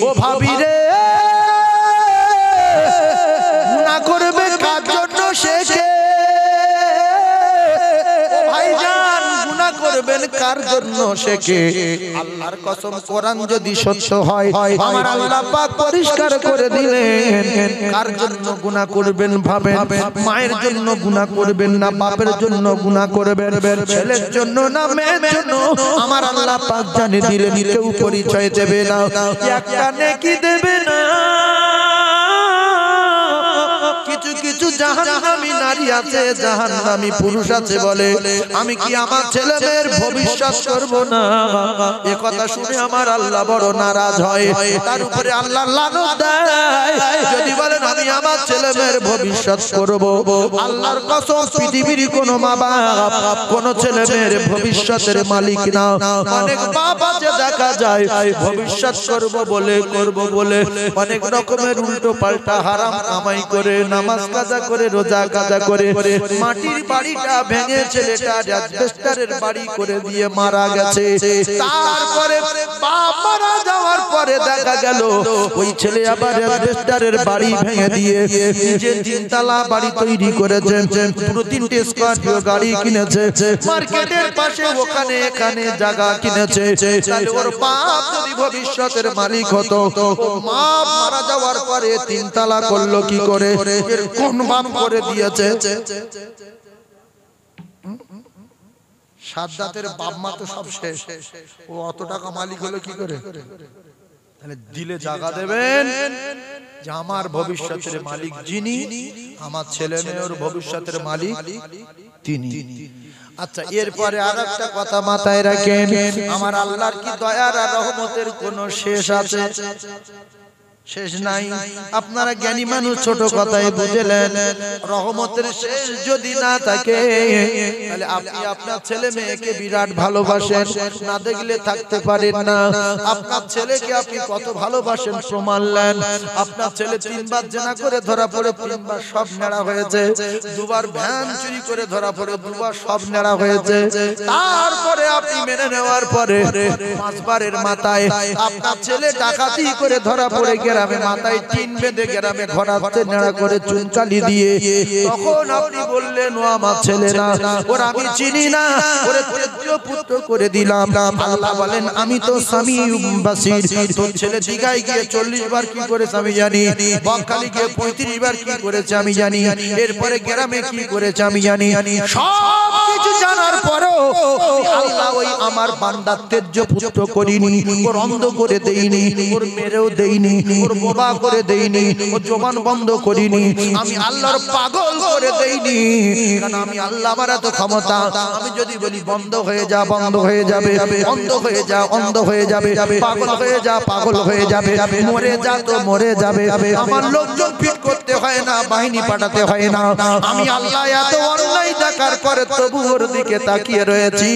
ও ভাবি রে গুনাহ করবে কার জন্য শেখে ভাইজান গুনাহ করবেন কার জন্য শেখে আল্লাহর কসম কোরআন যদি সত্য হয় আমার আল্লাহ পাক পরিষ্কার করে দিলেন কার জন্য গুনাহ করবেন ভাবেন মায়ের জন্য গুনাহ করবেন না বাপের জন্য গুনাহ করবেন ছেলের জন্য না মেয়ের জন্য আমার আল্লাহ পাক জানিয়ে দিলেন কেউ পরিচয় দেবে না একটা নেকি দেবে না কিছু কিছু জাহান্নামী নারী আছে জাহান্নামী পুরুষ আছে বলে আমি কি আমার ছেলে মেয়ের ভবিষ্যৎ করব না এ কথা শুনে আমার আল্লাহ বড় নারাজ হয় তার উপরে আল্লাহ লানত দেয় যদি বলেন আমি আমার ছেলে মেয়ের ভবিষ্যৎ করব আল্লাহর কসম পৃথিবীর কোনো মা বাপ কোন ছেলে মেয়ের ভবিষ্যতের মালিক না অনেক বাপ আছে দেখা যায় ভবিষ্যৎ করব বলে অনেক রকমের উল্টো পাল্টা হারাম কামাই করে নামাজ কাজা করে রোজা কাজা করে মাটির বাড়িটা ভেঙে ছেলেটা অ্যাসবেস্টারের বাড়ি করে দিয়ে মারা গেছে তারপরে বাপ মারা যাওয়ার পরে দেখা গেল ওই ছেলে আবার অ্যাসবেস্টারের বাড়ি ভেঙে দিয়ে নিজে তিনতলা বাড়ি তৈরি করেছে পুরো 3টে স্কয়ারপিও গাড়ি কিনেছে মার্কেটের পাশে ওখানে এখানে জায়গা কিনেছে তাহলে ওর বাপ যদি ভবিষ্যতের মালিক হতো মা মারা যাওয়ার পরে তিনতলা করলো কি করে কোন বাপ করে দিয়েছে সাদ্দাতের বাপ মা তো সব শেষ ও অত টাকা মালিক হলো কি করে তাহলে দিলে জায়গা দেবেন যে আমার ভবিষ্যতের মালিক যিনি আমার ছেলে মেয়ের ভবিষ্যতের মালিক তিনি আচ্ছা এরপরে আরেকটা কথা মাথায় রাখেন আমার আল্লাহর কি দয়ার আর রহমতের কোনো শেষ আছে শেষ নাই আপনারা জ্ঞানী মানুষ ছোট কথায় বুঝলেন রহমতের শেষ যদি না থাকে তাহলে আপনি আপনার ছেলে মেয়েকে বিরাট ভালোবাসেন না দেখলে থাকতে পারেন না আপনার ছেলেকে আপনি কত ভালোবাসেন প্রমাণ নেন আপনার ছেলে 3বার জেনা করে ধরা পড়ে 3বার সব নেড়া হয়েছে 2বার ভ্যান চুরি করে ধরা পড়ে 2বার সব নেড়া হয়েছে তারপরে আপনি মেনে নেওয়ার পরে 5বারের মাথায় আপনার ছেলে ডাকাতি করে ধরা পড়ে গ্রামে মাথায় টিন বেঁধে গ্রামে ঘোরাতে নেড়া করে চুনকালি দিয়ে তখন আপনি বললেন ও আমার ছেলে না ওর আমি চিনি না ওরে তেজ্য পুত্র করে দিলাম আল্লাহ বলেন আমি তো স্বামী বাসির তোর ছেলে দিঘায় গিয়ে 40 বার কি করেছে আমি জানি বকখালি গিয়ে 35 বার কি করেছে আমি জানি এরপরে গ্রামে কি করেছে আমি জানি সব কিছু জানার পরেও আল্লাহ ওই আমার বান্দার তেজ্য পুত্র করিনি ওর অন্ধ করে দেইনি ওর মেরেও দেইনি ওর বোবা করে দেইনি ওর জবান বন্ধ করিনি আমি আল্লাহর পাগল করে দেইনি কারণ আমি আল্লাহ আমার এত ক্ষমতা আমি যদি বলি বন্ধ হয়ে যা বন্ধ হয়ে যাবে অন্ধ হয়ে যা অন্ধ হয়ে যাবে পাগল হয়ে যা পাগল হয়ে যাবে মরে যা তো মরে যাবে আমার লোকজন ফিট করতে হয় না বাহিনী পাঠাতে হয় না আমি আল্লাহ এত অন্যায় দেখার পরে তবু ওর দিকে তাকিয়ে রয়েছি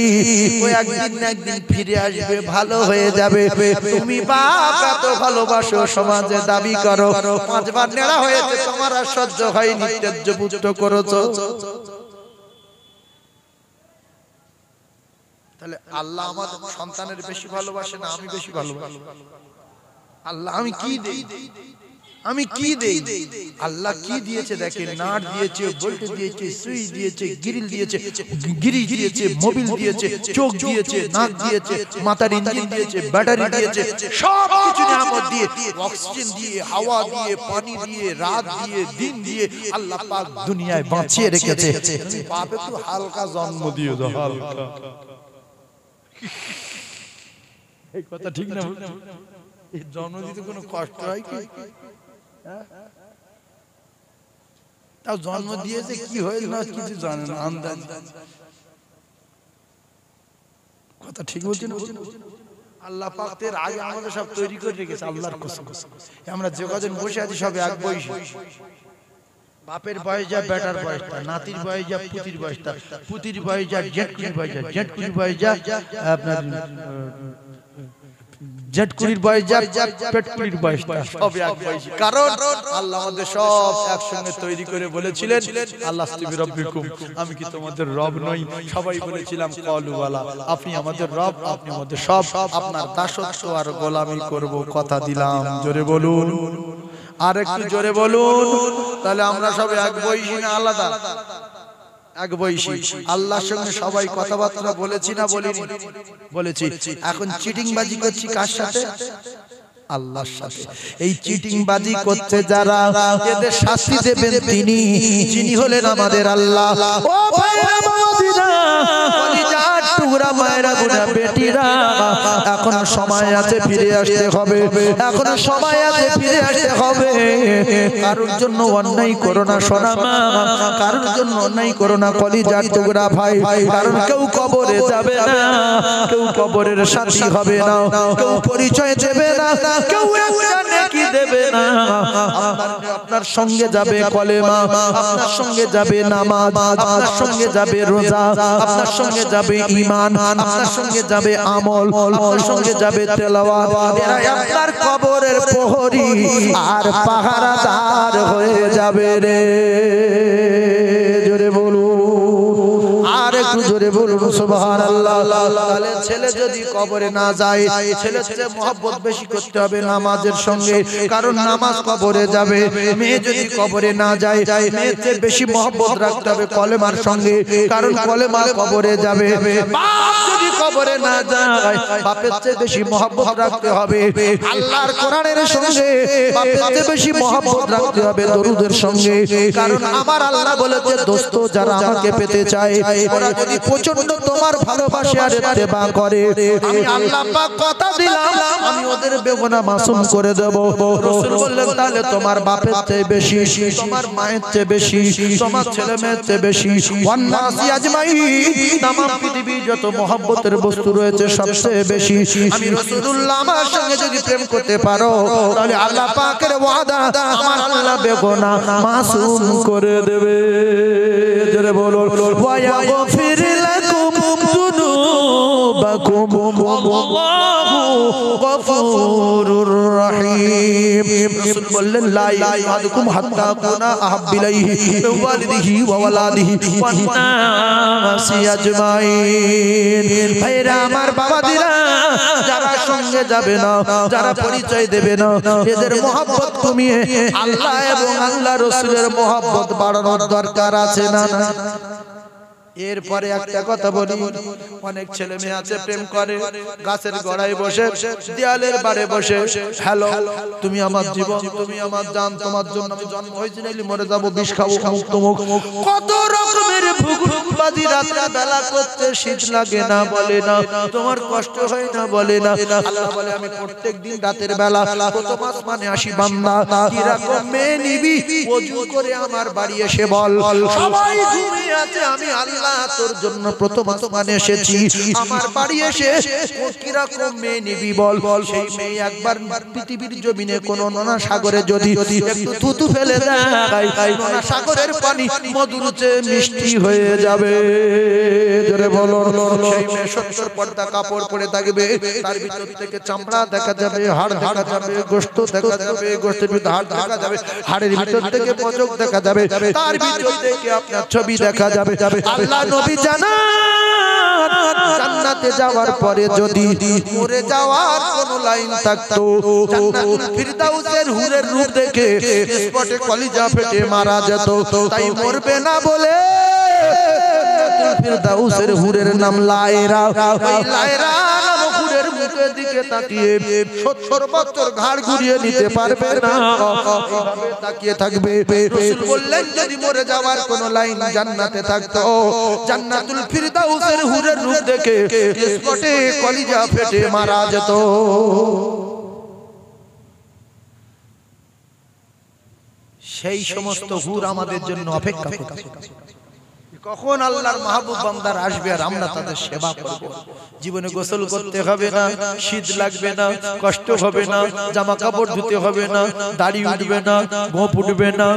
ও একদিন না একদিন ফিরে আসবে ভালো হয়ে যাবে তুমি বাপ এত ভালোবাসো সমাজে দাবি করো 5বার নেড়া হয়েছে তোমার আর সহ্য হয়নি তেজ্য পুত্র করেছো তাহলে আল্লাহ আমাদের সন্তানের বেশি ভালোবাসে না আমি বেশি ভালোবাসি আল্লাহ আমি কি দেই আমি কি দেই আল্লাহ কি দিয়েছে দেখেন নাট দিয়েছে ভোল্টেজ দিয়েছে সুইচ দিয়েছে গ্রিল দিয়েছে গিরিজ দিয়েছে মোবিল দিয়েছে চোখ দিয়েছে নাক দিয়েছে মাথার ইঞ্জিন দিয়েছে ব্যাটারি দিয়েছে সব কিছু নিয়ামত দিয়ে অক্সিজেন দিয়ে হাওয়া দিয়ে পানি দিয়ে রাত দিয়ে দিন দিয়ে আল্লাহ পাক দুনিয়ায় বাঁচিয়ে রেখেছে বাপ একটু হালকা জন্ম দিয়ে দাও হালকা এই কথা ঠিক না এই জন্ম দিতে কোনো কষ্ট হয় কি তাও জন্ম দিয়েছে কি হয়েছে না কিছু জানে না আন্দাজ কথা ঠিক বলছেন আল্লাহ পাক এর আগে আমাদের সব তৈরি করে রেখেছে আল্লাহর কসম আমরা যে কজন বসে আছি সব এক বয়স বাপের বয়স যা বেটার বয়সটা নাতির বয়স যা পুতির বয়সটা পুতির বয়স যা জেঠকুনির বয়স যা জেঠকুনির বয়স যা আপনার জেটকুড়ির বয়স যার পেটকুড়ির বয়স সব এক বয়সী, কারণ আল্লাহ আমাদের সব একসঙ্গে তৈরি করে বলেছিলেন আল্লাহু রাব্বিকুম, আমি কি তোমাদের রব নই? সবাই বলেছিলাম ক্বালু বালা, আপনি আমাদের রব, আপনি আমাদের সব, আপনার দাসত্ব আর গোলামি করব, কথা দিলাম। জোরে বলুন, আর একটু জোরে বলুন। তাহলে আমরা সব এক বয়সী না আলাদা? এক বয়সী। আল্লাহর সঙ্গে সবাই কথাবার্তা বলেছি না বলিনি? বলেছি। এখন চিটিংবাজি করছি কার সাথে? আল্লাহর সাথে। এই চিটিংবাজি করতে যারা, এদের শাস্তি দেবেন তিনি, যিনি হলেন আমাদের আল্লাহ। ও ভাইরা বাবাজিরা, কলিজার টুকরা মায়েরা বোনেরা বেটিরা, এখন সময় আছে ফিরে আসতে হবে, এখন সময় আছে ফিরে আসতে হবে। কারোর জন্য অন্যায় করো না সোনা মা, কারোর জন্য অন্যায় করো না কলিজার টুকরা ভাই, কারণ কেউ কবরে যাবে না, কেউ কবরের সাথী হবে না, কেউ পরিচয় দেবে না, কেউ একটা নেকি দেবে না। আপনার সঙ্গে যাবে কলেমা, আপনার সঙ্গে যাবে নামাজ, আপনার সঙ্গে যাবে রোজা, আপনার সঙ্গে যাবে ঈমান, আপনার সঙ্গে যাবে আমল, আপনার সঙ্গে যাবে তেলাওয়াত। এরা আপনার কবরের প্রহরী আর পাহারাদার হয়ে যাবে রে। জোরে বলুন, আর একটু জোরে বলুন সুবহানাল্লাহ। তাহলে ছেলে যদি কবরে না যায়, ছেলের চেয়ে মহব্বত বেশি করতে হবে নামাজের সঙ্গে, কারণ নামাজ কবরে যাবে। মেয়ে যদি কবরে না যায়, মেয়ের চেয়ে বেশি মহব্বত রাখতে হবে কলেমার সঙ্গে, কারণ কলেমা কবরে যাবে। বাপ যদি কবরে না যায়, বাপের চেয়ে বেশি মহব্বত রাখতে হবে আল্লাহর কোরআনের সঙ্গে, বাপের চেয়ে বেশি মহব্বত রাখতে হবে দরুদের সঙ্গে, কারণ আমার আল্লাহ বলেছে দোস্ত যারা আমাকে পেতে চায়, ওরা যদি প্রচন্ড তোমার ভালোবাসে আর ইত্তেবা করে, আমি আল্লাহ পাক কথা দিলাম আমি ওদের বেগুনাহ মাসুম করে দেব। রাসূল বললেন তাহলে তোমার বাপের চেয়ে বেশি, তোমার মায়ের চেয়ে বেশি, তোমার ছেলে মেয়ের চেয়ে বেশি, ওয়ান্নাসি আজমাইন, तमाम পৃথিবী যত মহব্বতের বস্তু রয়েছে সবচেয়ে বেশি আমি রাসূলুল্লাহ আমার সঙ্গে যদি প্রেম করতে পারো, তাহলে আল্লাহ পাকের ওয়াদা আমার আল্লাহ বেগুনাহ মাসুম করে দেবে। জোরে বলো, ওয়া ইয়াগফির লাকুম যুনুবাকুম আল্লাহু গফুরুর রহিম। রাসূল বললেন লা ইয়াদকুম হাত্তা কুনা আহাব্বিলাইহি ওয়ালিদিহি ওয়া ওয়ালাদিহি ওয়ান নাসি আজমাইন। ভাইরা আমার বাবাদিরা, যারা সঙ্গে যাবে না, যারা পরিচয় দেবে না, এদের মহব্বত কমিয়ে আল্লাহ এবং আল্লাহ রাসূলের মহব্বত বাড়ানোর দরকার আছে না? এরপরে একটা কথা বলি, অনেক ছেলে মেয়ে আছে প্রেম করে গাছের গোড়ায় বসে, দেয়ালের বারে বসে, হ্যালো তুমি আমার জীবন, তুমি আমার জান, তোমার জন্য আমি জন্ম হয়েছি, নাইলে মরে যাবো, বিষ খাবো, অমুক তমুক, কত রকমের ভুগুবাজি রাতের বেলা করতে শীত লাগে না বলে না, তোমার কষ্ট হয় না বলে না। আল্লাহ বলে আমি প্রত্যেকদিন রাতের বেলা প্রথম আসমানে আসি, বান্দা কিরকম মেয়ে নিবি, ওযু করে আমার বাড়ি এসে বল, সবাই ঘুমিয়ে আছে, আমি আল্লাহ তোর জন্য প্রথম আসমানে এসেছি, আমার বাড়ি এসে কিরকম মেয়ে নিবি বল। সেই মেয়ে একবার পৃথিবীর জমিনে কোন নোনা সাগরে যদি একটু থুতু ফেলে দেয়, নোনা সাগরের পানি মধুর চেয়ে মিষ্টি হয়ে যাবে। জোরে বলো, সেই মেয়ে 70 পর্দা কাপড় পরে থাকবে, তার ভিতর থেকে চামড়া দেখা যাবে, হাড় দেখা যাবে, গোশত দেখা যাবে, গোশতের ভিতর হাড় দেখা যাবে, হাড়ের ভিতর থেকে মজক দেখা যাবে, তার ভিতর থেকে আপনার ছবি দেখা যাবে। আল্লাহ নবী জানান জান্নাতে যাওয়ার পরে যদি মরে যাওয়ার কোন লাইন থাকতো, জান্নাতুল ফিরদাউসের হুরের রূপ দেখে স্পটে কলিজা ফেটে মারা যেত, তাই মরবে না বলে জান্নাতুল ফিরদাউসের হুরের নাম লায়রা। ওই লায়রা নামক হুরের মুখের দিকে তাকিয়ে 70 বছর ঘাড় ঘুরিয়ে নিতে পারবে না, এইভাবে তাকিয়ে থাকবে। রাসূল বললেন যদি মরে যাওয়ার কোন লাইন জান্নাতে থাকতো, জান্নাতুল ফিরদাউসের হুরের রূপ দেখে স্পটে কলিজা ফেটে মারা যেত। সেই সমস্ত হুর আমাদের জন্য অপেক্ষা করছে, কখন আল্লাহর মাহবুব বান্দার আসবে আর আমরা তাদের সেবা করব। জীবনে গোসল করতে হবে না, শীত লাগবে না, কষ্ট হবে না, জামা কাপড় ধুতে হবে না, দাড়ি উঠবে না, গোঁফ উঠবে না,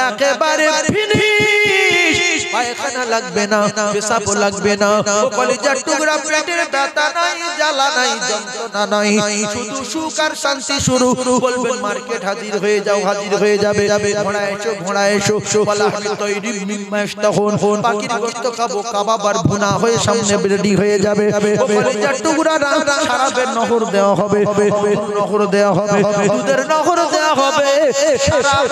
একেবারে ফিনিশ পায়খানা লাগবে না, পেশাব লাগবে না, ও কলিজার টুকরা পেটের ব্যথা নাই, জ্বালা নাই, যন্ত্রণা নাই, শুধু সুখ আর শান্তি শুরু। বলবেন মার্কেট হাজির হয়ে যাও, হাজির হয়ে যাবে, ঘোড়া এসো, ঘোড়া এসো, বলা আমি তৈরি মিম্মা ইস্তাহুন, পাখির গোশত খাবো, কাবাব আর ভুনা হয়ে সামনে রেডি হয়ে যাবে। ও কলিজার টুকরা শরাবের নহর দেওয়া হবে, নহর দেওয়া হবে, দুধের নহর দেওয়া হবে। শরাব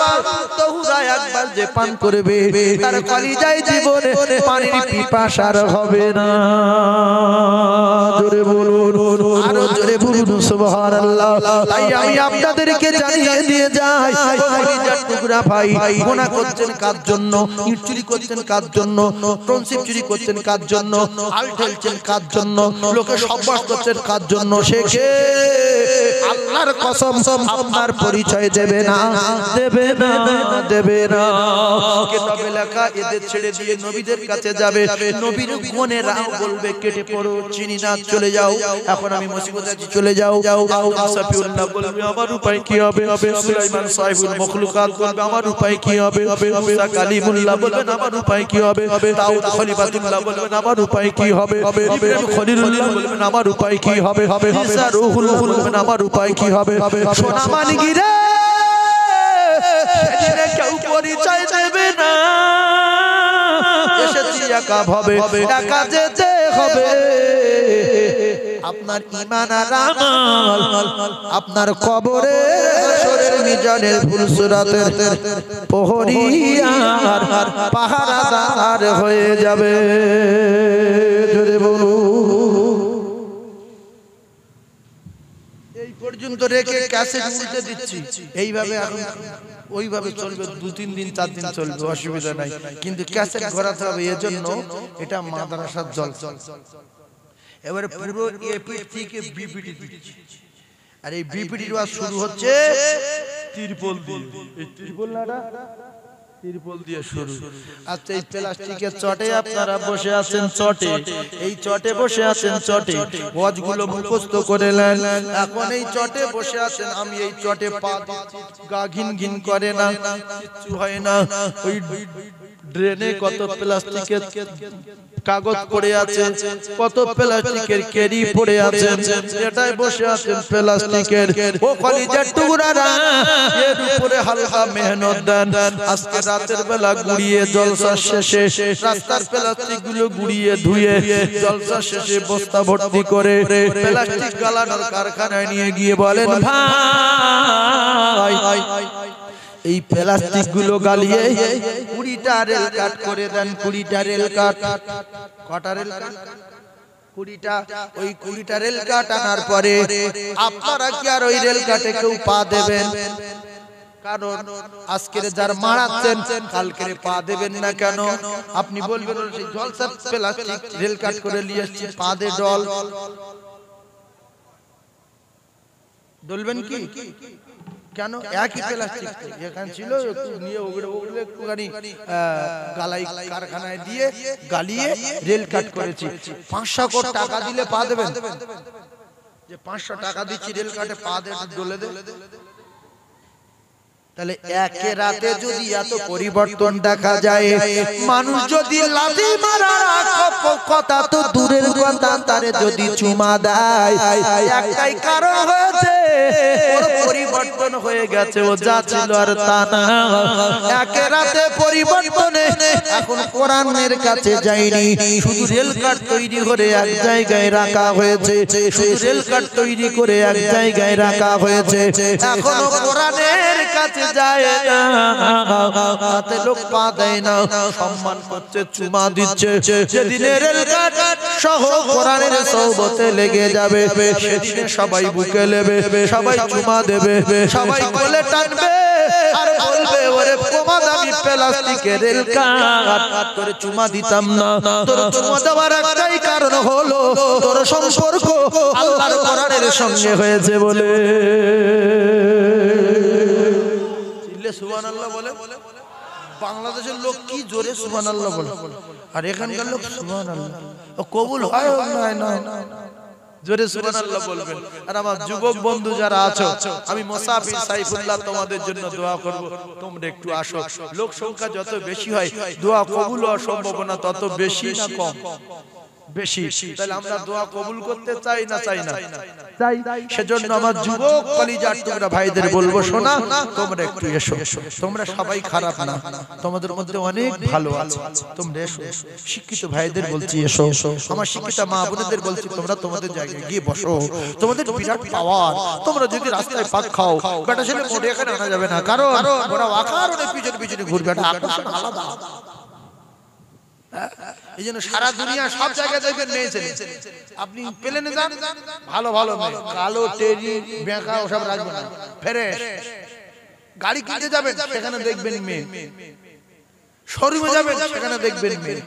তহুরা একবার যে পান করবে তার কলিজায় জীবনে পানির পিপাসা আর হবে না। জোরে বলুন, আরো জোরে বলুন সুবহানাল্লাহ। তাই আমি আপনাদেরকে জানিয়ে দিয়ে যাই, কলিজার টুকরা ভাই, গুনাহ করছেন কার জন্য, ইট চুরি করছেন কার জন্য, টনসিপ চুরি করছেন কার জন্য, আল ঠেলছেন কার জন্য, লোকে সব্বাস করছেন কার জন্য, শেখে আল্লাহর কসম আপনার পরিচয় দেবে না, দেবে না, দেবে না। কিতাবে লেখা এদের ছেড়ে দিয়ে নবীদের কাছে যাবে, নবীর গুণেরা বলবে কেটে পড়ো, চিনি না, চলে যাও, এখন আমি মুসিবত আছি, চলে যাও। সাফিউল্লাহ বলবে আমার উপায় কি হবে, সুলাইমান সাহেবুল মখলুকাত বলবে আমার উপায় কি হবে, মুসা কালিমুল্লাহ বলবেন আমার উপায় কি হবে, দাউদ খলিফাতুল্লাহ বলবেন আমার উপায় কি হবে, ইব্রাহিম খলিলুল্লাহ বলবেন আমার উপায় কি হবে, ঈসা রূহুল বলবেন আমার উপায় কি হবে। সোনা মানিগিরে সেদিনে কেউ পরিচয় দেবে না, এসেছি একা ভাবে, একা যেতে হবে। আপনার ঈমান আর আমল আপনার কবরে হাশরের মিজানের ফুলসুরাতের প্রহরী আর পাহারাদার হয়ে যাবে। জোরে বলুন। এই পর্যন্ত রেখে ক্যাসেট উল্টে দিচ্ছি, এইভাবে এখন ওইভাবে চলবে, 2-3 দিন 4 দিন চলবে, অসুবিধা নাই, কিন্তু ক্যাসেট ঘোরাতে হবে। এজন্য এটা মাদ্রাসার জলসা। এবারে পুরো এপিটি থেকে বিপিটি দিচ্ছি, আর এই বিপিটির ওয়াজ শুরু হচ্ছে তিরপল দিয়ে, এই তিরপল নাটা তিরপল দিয়ে শুরু। আচ্ছা, এই প্লাস্টিকের চটে আপনারা বসে আছেন, চটে এই চটে বসে আছেন, চটে ওয়াজগুলো মুখস্থ করে নেন, এখন এই চটে বসে আছেন, আমি এই চটে পা গা ঘিন ঘিন করে না, কিচ্ছু হয় না। ওই ড্রেনে কত প্লাস্টিকের কাগজ পড়ে আছে, কত প্লাস্টিকের কেরি পড়ে আছে, এটাই বসে আছেন প্লাস্টিকের। ও কলিজার টুকরারা, এর উপরে হালকা মেহনত দেন। আজকে রাতের বেলা গুড়িয়ে জলসা শেষে রাস্তার প্লাস্টিক গুলো গুড়িয়ে ধুয়ে জলসা শেষে বস্তা ভর্তি করে প্লাস্টিক গালানোর কারখানায় নিয়ে গিয়ে বলেন ভাই এই প্লাস্টিক গুলো গালিয়ে 20টা রেল কাট করে দেন, 20টা রেল কাট। কটা রেল কাট? 20টা। ওই 20টা রেল কাট আনার পরে আপনারা কি আর ওই রেল কাটে কেউ পা দেবেন? কারণ আজকের যার মারাচ্ছেন কালকের পা দেবেন না কেন? আপনি বলবেন সেই জলসা প্লাস্টিক রেল কাট করে নিয়ে এসেছি, পা দে ডল, ডলবেন কি? কেন? একই প্লাস্টিক এখানে ছিল, একটু নিয়ে ওগুলো একটুখানি গালাই কারখানায় দিয়ে গালিয়ে রেল কাট করেছি। 500 কোটি টাকা দিলে পা দেবেন? যে 500 টাকা দিচ্ছি রেল কাটে পা দে, ডলে দে। তাহলে একে রাতে যদি এত পরিবর্তন দেখা যায়, মানুষ যদি লাথি মারার কথা তো দূরের কথা, তারে যদি চুমা দেয়, একটাই কারণ হয়েছে ওর পরিবর্তন হয়ে গেছে, ও যা ছিল আর তা না। একে রাতে পরিবর্তনে এখন কোরআনের কাছে যায়নি, শুধু রেল কাট তৈরি করে এক জায়গায় রাখা হয়েছে, শুধু রেল কাট তৈরি করে এক জায়গায় রাখা হয়েছে, এখনো কোরআনের কাছে যায় না, হাতে লোক পা দেয় না, সম্মান করছে, চুমা দিচ্ছে। যেদিন রেল কাট সহ কোরআনের সওবতে লেগে যাবে, সেদিন সবাই বুকে নেবে, সবাই চুমা দেবে, সবাই কোলে টানবে আর বলবে ওরে প্রমাদ আমি প্লাস্টিকের রেল কাট তোরে চুমা দিতাম না। তোর চুমা দেওয়ার একটাই কারণ হলো তোর সম্পর্ক আল্লাহর কোরআনের সঙ্গে হয়েছে বলে। সুবহানাল্লাহ বলে। বাংলাদেশের লোক কি জোরে সুবহানাল্লাহ বলে, আর এখানকার লোক সুবহানাল্লাহ কবুল হয় না। জোরে সুবহানাল্লাহ বলবেন। আর আমার যুবক বন্ধু যারা আছো, আমি মুসাফির সাইফুল্লাহ তোমাদের জন্য দোয়া করব, তোমরা একটু আসো। লোক সংখ্যা যত বেশি হয় দোয়া কবুল হওয়ার সম্ভাবনা তত বেশি না কম? বেশি। তাহলে আমরা দোয়া কবুল করতে চাই না চাই না? চাই। সেজন্য আমার যুবক কলিজার টুকরা ভাইদের বলবো, শোনা তোমরা একটু এসো। তোমরা সবাই খারাপ না, তোমাদের মধ্যে অনেক ভালো আছে, তোমরা এসো। শিক্ষিত ভাইদের বলছি এসো, আমার শিক্ষিত মা বোনেদের বলছি তোমরা তোমাদের জায়গায় গিয়ে বসো। তোমাদের বিরাট পাওয়ার, তোমরা যদি রাস্তায় পাক খাও, বেটা ছেলে মোটে এখানে আনা যাবে না, কারণ ওরা অকারণে পিছনে পিছনে ঘুরবে, এটা আকর্ষণ আলাদা। এই জন্য সারা দুনিয়া সব জায়গায় দেখবেন মেয়ে ছেলে, আপনি প্লেনে যান ভালো ভালো মেয়ে, কালো টেরি বেঁকা ওসব রাখবে না, ফ্রেশ। গাড়ি কিনতে যাবেন সেখানে দেখবেন মেয়ে, শোরুমে যাবেন সেখানে দেখবেন মেয়ে,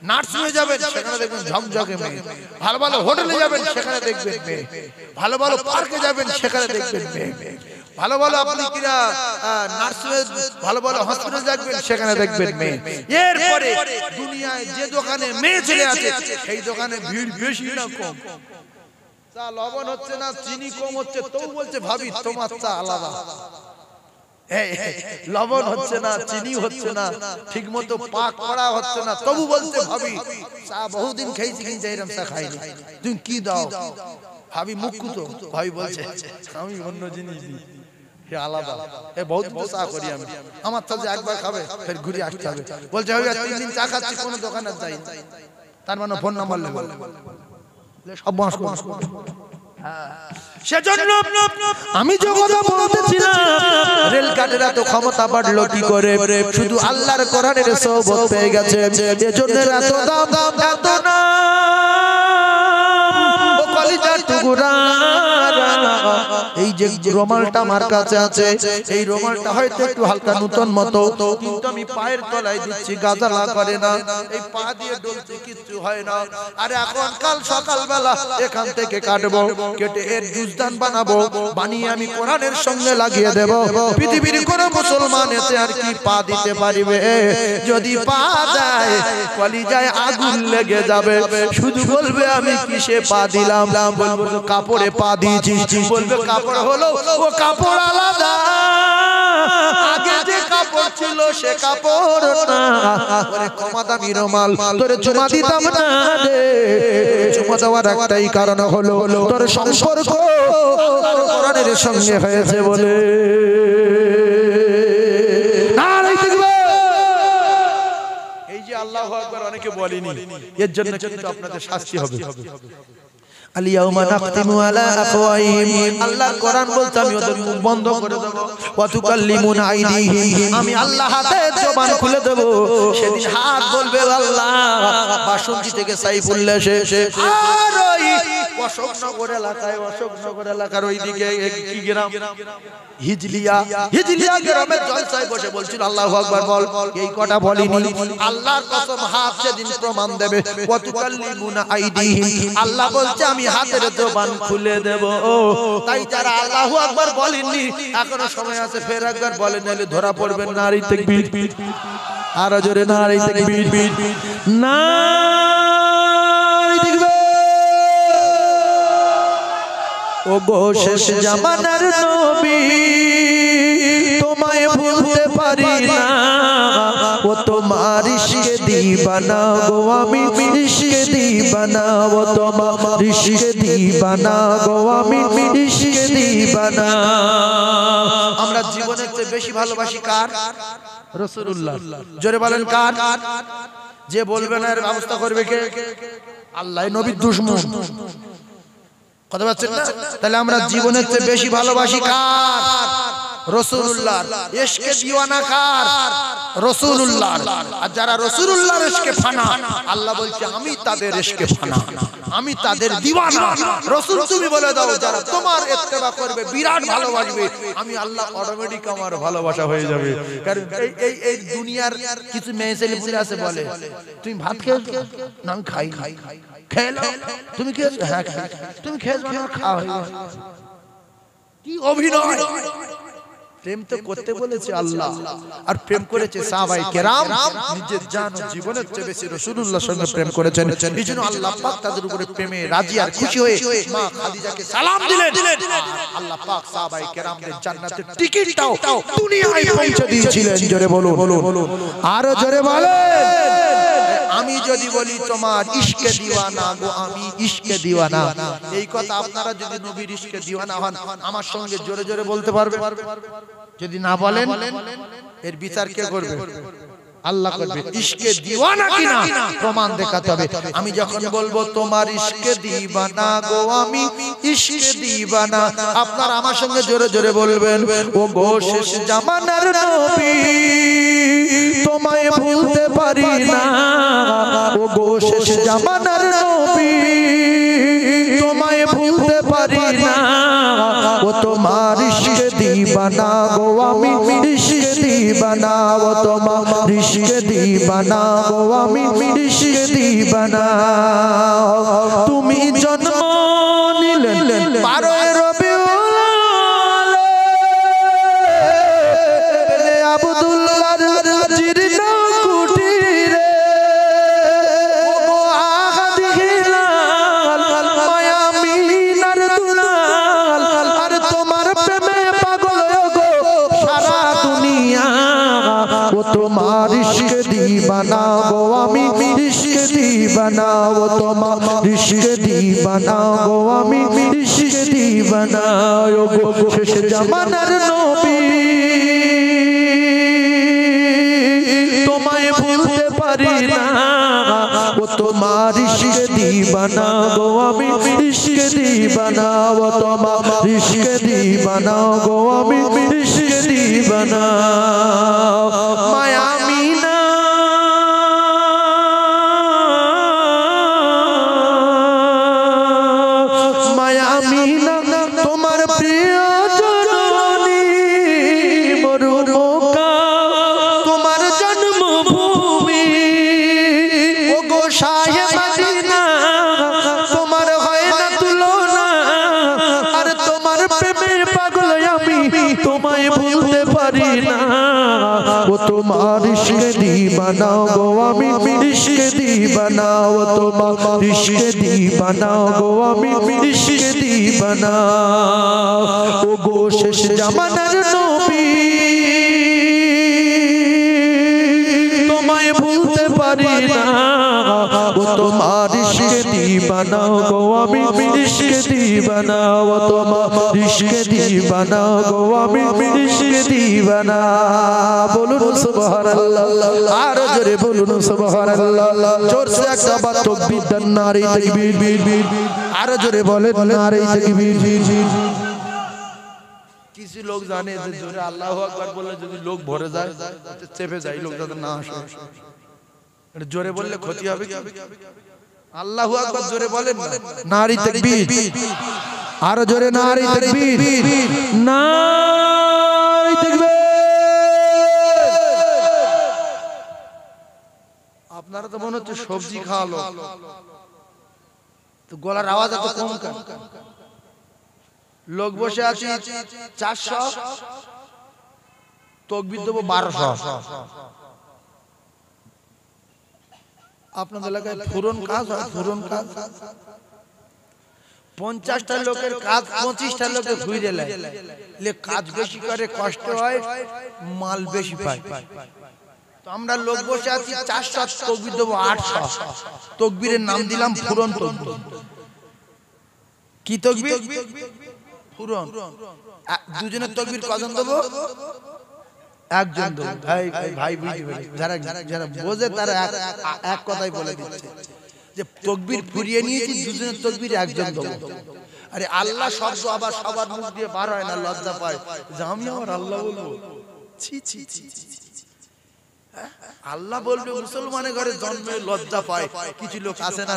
নার্সিংয়ে যাবেন সেখানে দেখবেন ঝকঝকে মেয়ে, ভালো ভালো হোটেলে যাবেন সেখানে দেখবেন মেয়ে, ভালো ভালো পার্কে যাবেন সেখানে দেখবেন মেয়ে, ভালো ভালো আপনি কিনা নার্সিংয়ে ভালো ভালো হসপিটাল যাবেন সেখানে দেখবেন মেয়ে। এরপরে দুনিয়ায় যে দোকানে মেয়ে ছেলে আছে সেই দোকানে ভিড় বেশি না কম? চা লবণ হচ্ছে না, চিনি কম হচ্ছে, তো বলছে ভাবি তোমার চা আলাদা। লবণ হচ্ছে না, চিনি হচ্ছে না, ঠিক মতো পাক করা হচ্ছে না, তবু বলছে ভাবি চা বহুদিন খেয়েছি কিন্তু এরকম চা খাইনি, তুমি কি দাও? ভাবি মুখ তো ভাবি বলছে আমি অন্য জিনিস দিই, আলাদা। বহুত চা করি আমি, আমার চা যে একবার খাবে ফের ঘুরে আসতে হবে। বলছে ভাবি 3 দিন চা খাচ্ছি কোনো দোকানে যাই, তার মানে ফোন নাম্বার লেগে সব বাস করে। সেজন্য আমি যে কথা বলতেছিলাম, রেল কাটের এত ক্ষমতা বাড়লো কি করে? শুধু আল্লাহর কোরআনের সোহবত পেয়ে গেছে, এজন্য এত দাম এত না। ও কলিজার টুকরা, এই যে রুমালটা আমার কাছে আছে, এই রুমালটা হয়তো একটু হালকা নতুন মতো, কিন্তু আমি পায়ের তলায় দিচ্ছি, গাজালা করে না, এই পা দিয়ে ডলতে কিচ্ছু হয় না। আর এখন কাল সকালবেলা এখান থেকে কাটবো, কেটে এর জুজদান বানাবো, বানিয়ে আমি কোরআনের সঙ্গে লাগিয়ে দেব। পৃথিবীর কোন মুসলমান এতে আর কি পা দিতে পারবে? যদি পা যায় কলিজায় আগুন লেগে যাবে, শুধু বলবে আমি কিসে পা দিলাম, বলবো তো কাপড়ে পা দিয়েছি, বলবে কাপড় হলো ও কাপড় আলাদা, আগে যে কাপড় ছিল সে কাপড় না। ওরে কমা দামি রুমাল তোরে চুমা দিতাম না রে, চুমা দেওয়ার একটাই কারণ হলো তোর সম্পর্ক কোরআনের সঙ্গে হয়েছে বলে। এই যে আল্লাহু আকবার অনেকে বলেনি, এর জন্য কিন্তু আপনাদের শাস্তি হবে। আলিয়াউমা নাখতিমু আলা আফওয়াহিহিম, আল্লাহর কোরআন বলতে আমি ওদের মুখ বন্ধ করে দেব। ওয়া তুকাল্লিমুনা আইদিহিম, আমি আল্লাহ হাতের জবান খুলে দেব। সেদিন হাত বলবে আল্লাহ বাসন্তী থেকে সাইফুল্লাহ শেষে। আর ওই অশোকনগর এলাকায়, অশোকনগর এলাকার ওইদিকে কি গ্রাম? হিজলিয়া। হিজলিয়া গ্রামের জলসায় বসে বলছিল আল্লাহু আকবার বল, এই কথা বলিনি। আল্লাহর কসম হাত সেদিন প্রমাণ দেবে। ওয়া তুকাল্লিমুনা আইদিহিম, আল্লাহ বলছে আমি হাতের জবান খুলে দেব। তাই যারা আল্লাহু আকবার বলেননি এখনো সময় আছে, ফের একবার বলেন, নাহলে ধরা পড়বেন। নারী তাকবীর, আর জোরে নারী তাকবীর, নারী তাকবীর। ও গো শেষ জামানার নবী, তোমায় ভুলতে পারি না, ও তোমার ইশকে দিবানা গো, আমি ইশকে দিবানা, ও তোমার ইশকে দিবানা গো, আমি ইশকে দিবানা। আমরা জীবনের চেয়ে বেশি ভালোবাসি কার? রাসূলুল্লাহ। জোরে বলেন কার? যে বলবে না এর ব্যবস্থা করবে কে? আল্লাহ। নবীর দুশমন, কথা বলছেন না? তাহলে আমরা জীবনের চেয়ে বেশি ভালোবাসি কার? রাসূলুল্লাহ। ইশকে দিওয়ানা কার? রাসূলুল্লাহ। আর যারা রাসূলুল্লাহর ইশকে ফানা, আল্লাহ বলছে আমি তাদের ইশকে ফানা, আমি তাদের দিওয়ানা। রাসূল তুমি বলে দাও যারা তোমার ইত্তেবা করবে, বিরাট ভালোবাসবে, আমি আল্লাহ অটোমেটিক আমার ভালোবাসা হয়ে যাবে। কারণ এই দুনিয়ার কিছু মেয়ে ছেলে বলে আছে, বলে তুমি ভাত খেয়েছো না? আমি খাই। খেলো তুমি খেয়েছো? হ্যাঁ খাই। তুমি খেয়েছো না? খাওয়া হয়ে গেছে। কি অভিনয়! প্রেম তো করতে বলেছে আল্লাহ, আর প্রেম করেছে সাহাবায়ে কেরাম। নিজের জান ও জীবনের চেয়ে বেশি রাসূলুল্লাহর সঙ্গে প্রেম করেছেন। এইজন্য আল্লাহ পাক তাদের উপরে প্রেমে রাজি আর খুশি হয়ে মা খাদিজাকে সালাম দিলেন। আল্লাহ পাক সাহাবায়ে কেরামদের জান্নাতের টিকিটটাও দুনিয়ায় পৌঁছে দিয়েছিলেন। জোরে বলুন, আরো জোরে বলেন। আমি যদি বলি তোমার ইশকে দিওয়ানা গো, আমি ইশকে দিওয়ানা, এই কথা আপনারা যদি নবীর ইশকে দিওয়ানা হন আমার সঙ্গে জোরে জোরে বলতে পারবে? যদি না বলেন এর বিচার কে করবে? আল্লাহ করবে। ইশকে দিওয়ানা কিনা প্রমাণ দেখাতে হবে। আমি যখন বলবো তোমার ইশকে দিওয়ানা গো, আমি ইশকে দিওয়ানা, আপনারা আমার সঙ্গে জোরে জোরে বলবেন, ও গো শেষ জামানার নবী তোমায় ভুলতে পারি না, ও গো শেষ জামানার নবী তোমায় ভুলতে পারি না, ও তোমার ইশকে দিওয়ানা গো, আমি ইশকে দিওয়ানা, ও তোমার ইশকে দিওয়ানা গো, আমি ইশকে দিওয়ানা। তুমি জন্ম নিলেন 12 রবিউল আউয়ালে আব্দুল্লাহর জীর্ণ কুটিরে, ও আহাদ হিলাল মায়া মিনার দুলাল, আর তোমার প্রেমে পাগল গো সারা দুনিয়া, ও তোমার ইশকে দিওয়ানা গো, আমি ইশকে দিওয়ানা, ও তোমার ইশকে দিওয়ানা গো, আমি ইশকে দিওয়ানা। ও গো শেষ জামানার নবী তোমায় ভুলতে পারি না, ও তোমার ইশকে দিওয়ানা গো, আমি ইশকে দিওয়ানা, ও তোমার ইশকে দিওয়ানা গো, আমি ইশকে দিওয়ানা। মায়া মিনা মায়া মিনা তোমার প্রিয় জননী, মরুমক্কা তোমার জন্মভূমি, ও গো শাহে মদিনা তোমার হয় না তুলনা, আর তোমার প্রেমের পাগল আমি তোমায় ভুলতে পারি না, ও তোমার ইশকে দিওয়ানা গো, আমি ইশকে দিওয়ানা, ও তোমার ইশকে দিওয়ানা গো, আমি ইশকে দিওয়ানা। ও গো শেষ জামানার নবী তোমায় ভুলতে পারি না, ও তোমার ইশকে দিওয়ানা গো, আমি ইশকে দিওয়ানা, ও তোমার ইশকে দিওয়ানা গো, আমি ইশকে দিওয়ানা। বলুন সুবহানাল্লাহ, আর জোরে বলুন সুবহানাল্লাহ। জোরসে একবার তাকবীর দেন, নারে তাকবীর, আর জোরে বলেন নারে তাকবীর। কিছু লোক জানে যে জোরে আল্লাহু আকবার বললে যদি লোক ভরে যায় চেপে যায়, লোক যাতে না আসে, এটা জোরে বললে ক্ষতি হবে কি? আল্লাহু আকবার জোরে বলেন, নারে তাকবীর, আর জোরে নারে তাকবীর, নারে তাকবীর। আপনারা তো মনে হচ্ছে সবজি খাওয়ালো, তো গলার আওয়াজ এত কম কেন? লোক বসে আছে 400, তাকবীর দেবো 1200। আপনাদের এলাকায় ফুরন কাজ হয়, ফুরন কাজ 50টা লোকের কাজ 25টা লোকে ঘুরে লে, কাজ বেশি করে, কষ্ট হয়, মাল বেশি পায়। তো আমরা লোক বসে আছি 400, তাকবীর দেবো 800। তাকবীরের নাম দিলাম ফুরন তাকবীর। কি তাকবীর? ফুরন। দুজনের তাকবীর কজন দেবো? একজন দেবো। ভাই বুঝবে, যারা যারা বোঝে তারা এক কথাই বলে দিচ্ছে যে তাকবীর ফুরিয়ে নিয়েছি, দুজনের তাকবীর একজন দেবো। আরে আল্লাহ শব্দ আবার সবার মুখ দিয়ে বার হয় না, লজ্জা পায় যে আমি আমার আল্লাহ বলবো। ছি ছি ছি, আল্লাহ বলবে মুসলমানের ঘরে জন্মে লজ্জা পায়। কিছু লোক আছে না,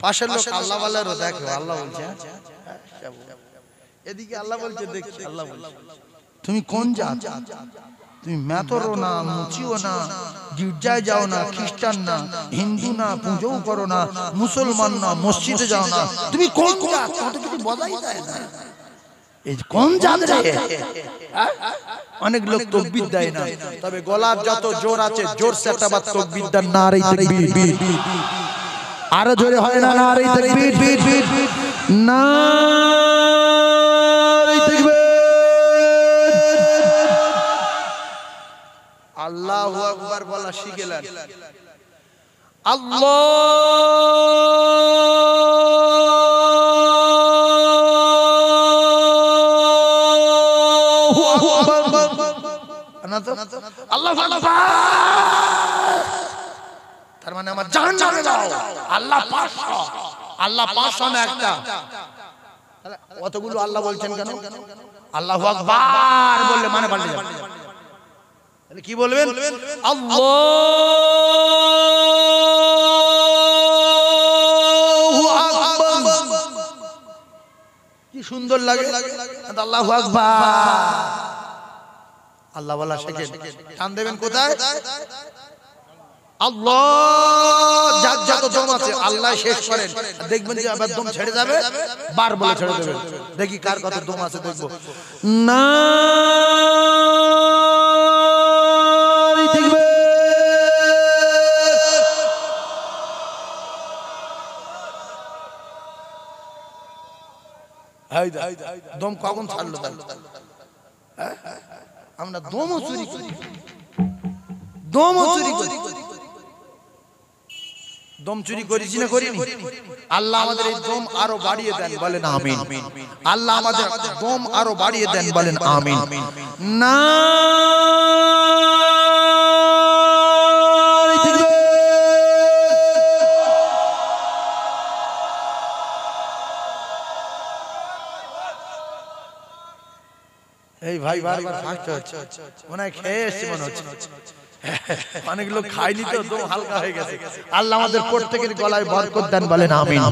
পাশের লোক আল্লাহ বলারও দেখো, আল্লাহ বলছে, এদিকে আল্লাহ বলছে, দেখছি আল্লাহ বলছে তুমি কোন জাত? তুমি মেথরও না, মুচিও না, গির্জায় যাও না, খ্রিস্টান না, হিন্দু না, পুজোও করো না, মুসলমান না, মসজিদে যাও না, তুমি কোন জাত? কিছু বলাই যায় না। এই কোন জাত রে? অনেক লোক তাকবীর দেয় না, তবে গলার যত জোর আছে জোরসে একটা বার তাকবীর দেন, নারে তাকবীর। আরো জোরে হয় না নারে তাকবীর? নারে তাকবীর। আল্লাহু আকবার বলা শিখেলেন। আল্লাহু আকবার না তো আল্লাহু আকবার, তার মানে আমার জাহান্নামে যাও। আল্লাহ 500, আল্লাহ 500 না একটা। অতগুলো আল্লাহ বলছেন কেন? আল্লাহু আকবার বললে মানে পাল্টে যাবে। তাহলে কি বলবেন? আল্লাহু আকবার। কি সুন্দর লাগে আল্লাহু আকবার। আল্লাহ বলা শেখেন। টান দেবেন কোথায়? আল্লাহ যার যত দম আছে আল্লাহ শেষ করেন, দেখবেন যে আবার দম ছেড়ে যাবে, বার বলে ছেড়ে দেবেন। দেখি কার কত দম আছে দেখবো। না দেখবে দম কখন ছাড়লো? আমরা দমও চুরি করি, দমও চুরি করি। দম চুরি করেছি না করিনি? আল্লাহ আমাদের এই দম আরো বাড়িয়ে দেন, বলেন আমিন। আল্লাহ আমাদের দম আরো বাড়িয়ে দেন, বলেন আমিন। না এই ভাই বারবার ফাঁকতে হচ্ছে, মনে হয় খেয়ে এসছে মনে হচ্ছে। অনেক লোক খায়নি তো দম হালকা হয়ে গেছে। আল্লাহ আমাদের প্রত্যেকের গলায় বরকত দেন, বলেন আমিন।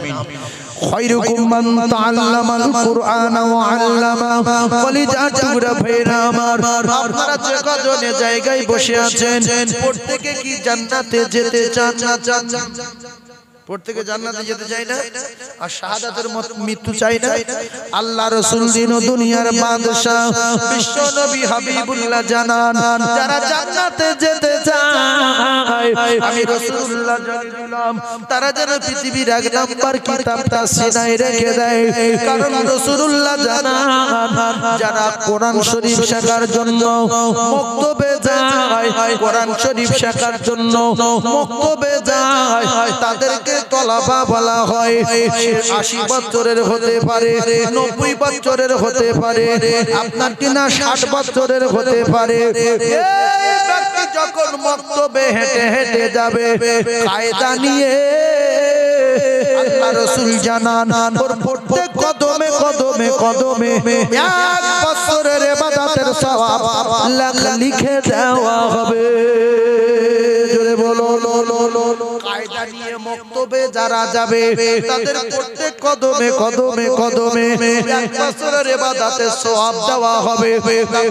খায়রুকুম মান তাআল্লামাল কুরআনা ওয়া আল্লামা। কলিজার টুকরা ভাইরা আমার, আপনারা যে কজনে জায়গায় বসে আছেন প্রত্যেকে কি জান্নাতে যেতে চান না চান? প্রত্যেকে জান্নাতে যেতে চাই না? আর শাহাদাতের মৃত্যু চাই না? আল্লাহ রাসূল দিন ও দুনিয়ার বাদশা বিশ্ব নবী হাবিবুল্লাহ জানান, যারা জান্নাতে যেতে চায় আমি রাসূলুল্লাহ জানিয়ে দিলাম, তারা যেন পৃথিবীর এক নাম্বার কিতাবটা সিনায় রেখে দেয়। কারণ রাসূলুল্লাহ জানান, যারা কোরআন শরীফ শেখার জন্য মক্তবে যায়, কোরআন শরীফ শেখার জন্য মক্তবে যায়, তাদেরকে তলাবা বলা হয়। 80 বছরের হতে পারে, 90 বছরের হতে পারে, আপনার কিনা 60 বছরের হতে পারে। এই ব্যক্তি যখন মক্তবে হেঁটে হেঁটে যাবে কায়দা নিয়ে, আল্লাহ রাসূল জানান ওর প্রত্যেক কদমে কদমে কদমে 1 বছরের ইবাদতের সওয়াব লিখে দেওয়া হবে। জোরে বলো। কায়দা নিয়ে মক্তবে যারা যাবে তাদের প্রত্যেক কদমে কদমে কদমে 1 বছরের ইবাদতের সওয়াব দেওয়া হবে।